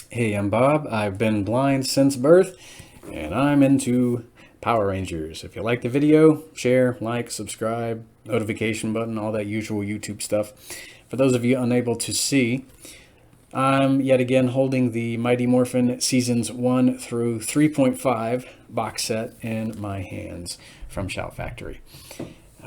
Hey, I'm Bob. I've been blind since birth, and I'm into Power Rangers. If you like the video, share, like, subscribe, notification button, all that usual YouTube stuff. For those of you unable to see, I'm yet again holding the Mighty Morphin Seasons 1 through 3.5 box set in my hands from Shout Factory.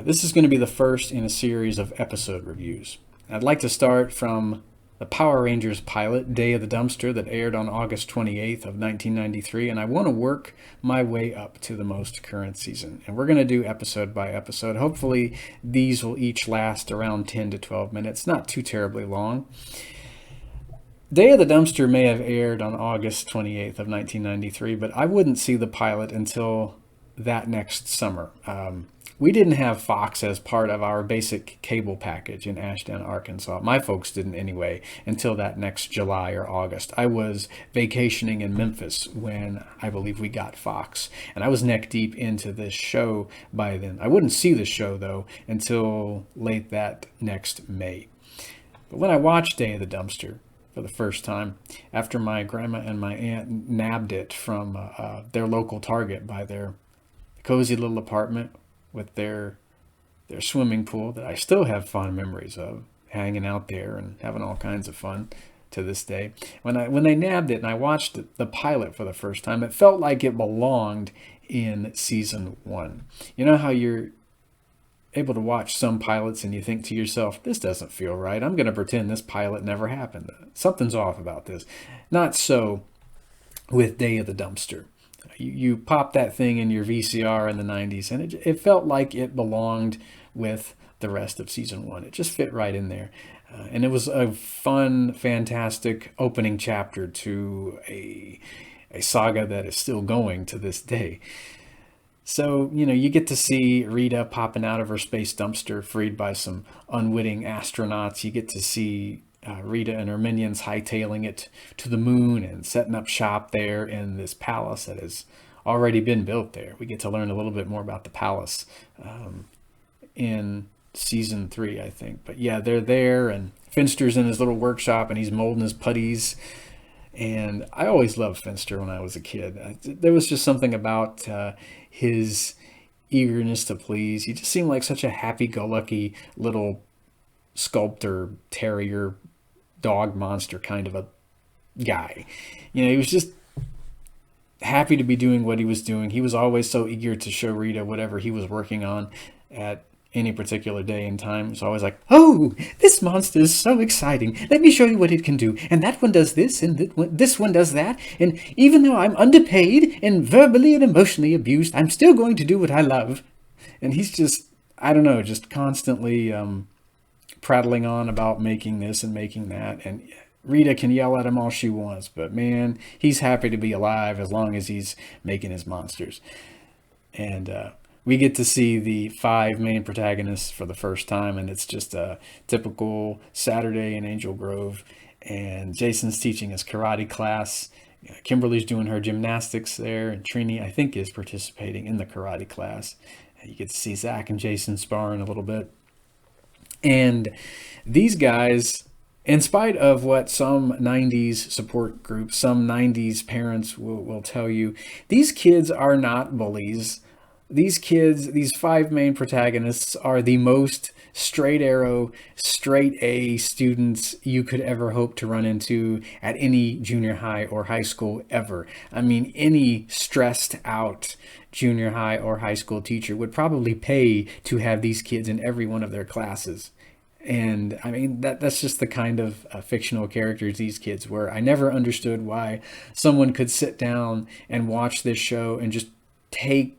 This is going to be the first in a series of episode reviews. I'd like to start from the Power Rangers pilot, Day of the Dumpster, that aired on August 28th of 1993, and I want to work my way up to the most current season. And we're going to do episode by episode. Hopefully these will each last around 10 to 12 minutes, not too terribly long. Day of the Dumpster may have aired on August 28th of 1993, but I wouldn't see the pilot until that next summer. We didn't have Fox as part of our basic cable package in Ashdown, Arkansas. My folks didn't anyway until that next July or August. I was vacationing in Memphis when I believe we got Fox, and I was neck deep into this show by then. I wouldn't see the show though until late that next May. But when I watched Day of the Dumpster for the first time, after my grandma and my aunt nabbed it from their local Target by their cozy little apartment with their swimming pool that I still have fond memories of, hanging out there and having all kinds of fun to this day. When they nabbed it and I watched the pilot for the first time, it felt like it belonged in season 1. You know how you're able to watch some pilots and you think to yourself, this doesn't feel right. I'm going to pretend this pilot never happened. Something's off about this. Not so with Day of the Dumpster. You pop that thing in your VCR in the 90s, and it felt like it belonged with the rest of season 1. It just fit right in there. And it was a fun, fantastic opening chapter to a saga that is still going to this day. So, you get to see Rita popping out of her space dumpster, freed by some unwitting astronauts. You get to see Rita and her minions hightailing it to the moon and setting up shop there in this palace that has already been built there. We get to learn a little bit more about the palace in season 3, I think. But yeah, they're there, and Finster's in his little workshop, and he's molding his putties. And I always loved Finster when I was a kid. There was just something about his eagerness to please. He just seemed like such a happy-go-lucky little sculptor, terrier, dog monster kind of a guy. He was just happy to be doing what he was doing. He was always so eager to show Rita whatever he was working on at any particular day and time. It's always like, oh, this monster is so exciting. Let me show you what it can do. And that one does this, and this one does that. And even though I'm underpaid and verbally and emotionally abused, I'm still going to do what I love. And he's just, I don't know, just constantly prattling on about making this and making that. And Rita can yell at him all she wants, but man, he's happy to be alive as long as he's making his monsters. And we get to see the 5 main protagonists for the first time, and it's just a typical Saturday in Angel Grove. And Jason's teaching his karate class. Kimberly's doing her gymnastics there, and Trini, I think, is participating in the karate class. You get to see Zach and Jason sparring a little bit. And these guys, in spite of what some 90s support groups, some 90s parents will tell you, these kids are not bullies. These kids, these 5 main protagonists, are the most straight arrow, straight A students you could ever hope to run into at any junior high or high school ever. I mean, any stressed out junior high or high school teacher would probably pay to have these kids in every one of their classes. And I mean, that's just the kind of fictional characters these kids were. I never understood why someone could sit down and watch this show and just take,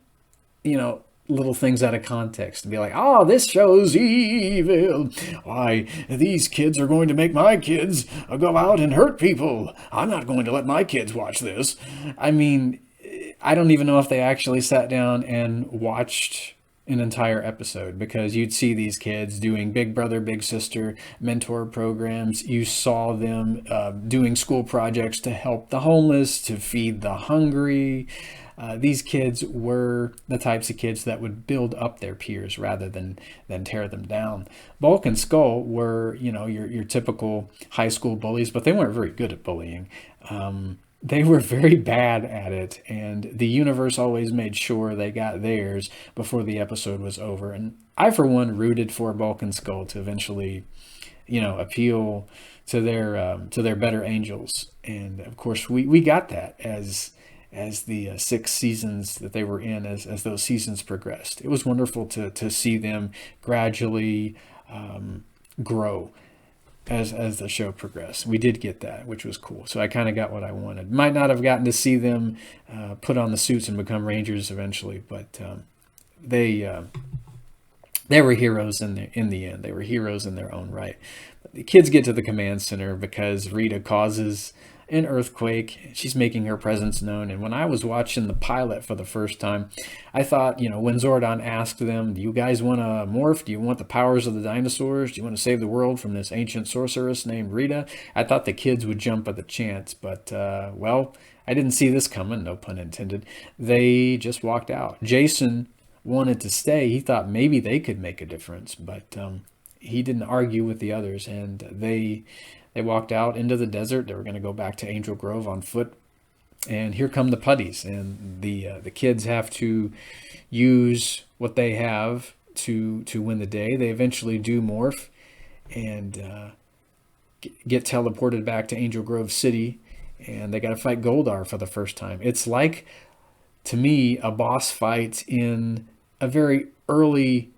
little things out of context and be like, oh, this show's evil. Why, these kids are going to make my kids go out and hurt people. I'm not going to let my kids watch this. I mean, I don't even know if they actually sat down and watched an entire episode, because you'd see these kids doing Big Brother, Big Sister mentor programs. You saw them doing school projects to help the homeless, to feed the hungry. these kids were the types of kids that would build up their peers rather than tear them down. Bulk and Skull were, your typical high school bullies, but they weren't very good at bullying. They were very bad at it, and the universe always made sure they got theirs before the episode was over. And I, for one, rooted for Bulk and Skull to eventually, appeal to their better angels. And of course, we got that as the 6 seasons that they were in, as those seasons progressed. It was wonderful to see them gradually grow as the show progressed. We did get that, which was cool. So I kind of got what I wanted. Might not have gotten to see them put on the suits and become Rangers eventually, but they were heroes in the end. They were heroes in their own right. But the kids get to the command center because Rita causes an earthquake. She's making her presence known. And when I was watching the pilot for the first time, I thought, when Zordon asked them, do you guys want to morph? Do you want the powers of the dinosaurs? Do you want to save the world from this ancient sorceress named Rita? I thought the kids would jump at the chance, but, I didn't see this coming, no pun intended. They just walked out. Jason wanted to stay. He thought maybe they could make a difference, but he didn't argue with the others, and they walked out into the desert. They were going to go back to Angel Grove on foot. And here come the putties. And the kids have to use what they have to win the day. They eventually do morph and get teleported back to Angel Grove City. And they got to fight Goldar for the first time. It's like, to me, a boss fight in a very early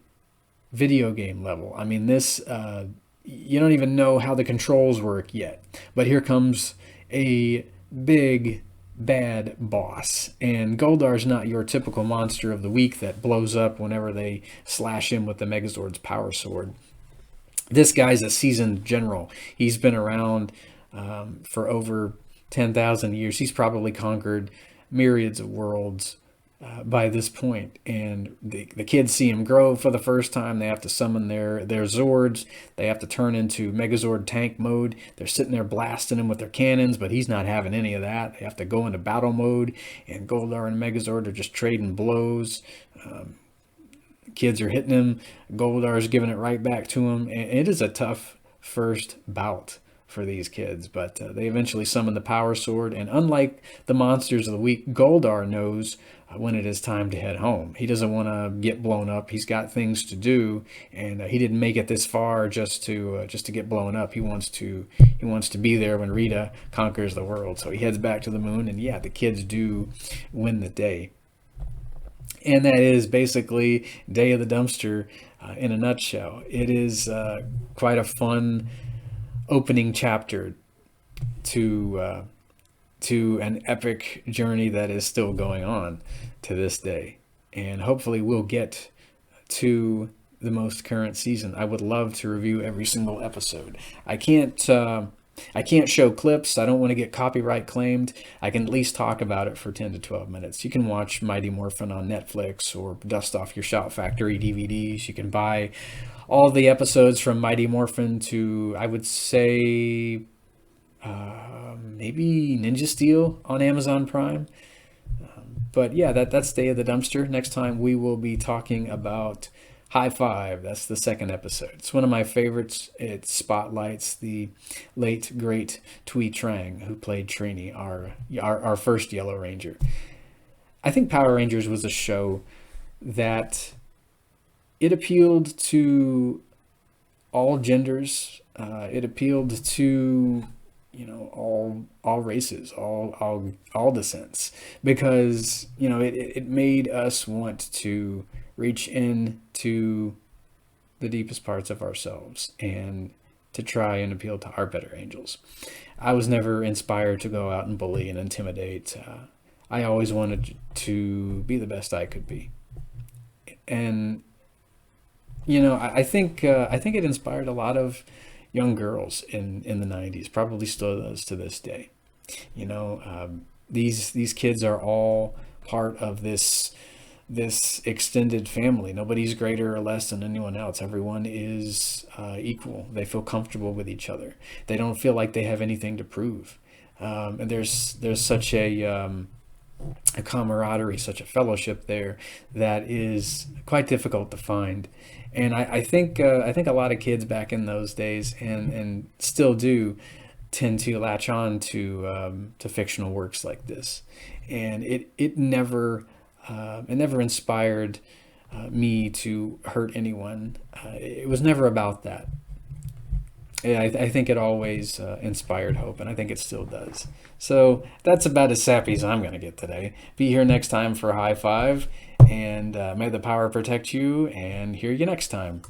video game level. I mean, this... you don't even know how the controls work yet. But here comes a big, bad boss. And Goldar's not your typical monster of the week that blows up whenever they slash him with the Megazord's power sword. This guy's a seasoned general. He's been around for over 10,000 years. He's probably conquered myriads of worlds by this point, and the kids see him grow for the first time. They have to summon their Zords. They have to turn into Megazord tank mode. They're sitting there blasting him with their cannons, but he's not having any of that. They have to go into battle mode, and Goldar and Megazord are just trading blows. Kids are hitting him. Goldar's giving it right back to him, and it is a tough first bout for these kids, but they eventually summon the power sword. And unlike the monsters of the week, Goldar knows when it is time to head home. He doesn't want to get blown up. He's got things to do, and he didn't make it this far just to get blown up. He wants to be there when Rita conquers the world. So he heads back to the moon, and yeah, the kids do win the day. And that is basically Day of the Dumpster in a nutshell. It is quite a fun opening chapter to an epic journey that is still going on to this day. And hopefully we'll get to the most current season. I would love to review every single episode. I can't show clips. I don't want to get copyright claimed. I can at least talk about it for 10 to 12 minutes. You can watch Mighty Morphin on Netflix or dust off your Shout Factory DVDs. You can buy all the episodes from Mighty Morphin to, I would say, maybe Ninja Steel on Amazon Prime. But yeah, that's Day of the Dumpster. Next time we will be talking about High Five. That's the second episode. It's one of my favorites. It spotlights the late, great Thuy Trang, who played Trini, our first Yellow Ranger. I think Power Rangers was a show that it appealed to all genders. It appealed to all races, all descents, because it made us want to reach into the deepest parts of ourselves and to try and appeal to our better angels. I was never inspired to go out and bully and intimidate. I always wanted to be the best I could be, and I think it inspired a lot of young girls in the 90s, probably still does to this day. These kids are all part of this extended family. Nobody's greater or less than anyone else. Everyone is equal. They feel comfortable with each other. They don't feel like they have anything to prove. And there's such a a camaraderie, such a fellowship there that is quite difficult to find. And I think a lot of kids back in those days and still do tend to latch on to fictional works like this, and it never inspired me to hurt anyone. It was never about that. Yeah, I think it always inspired hope, and I think it still does. So that's about as sappy as I'm going to get today. Be here next time for High Five, and may the power protect you, and hear you next time.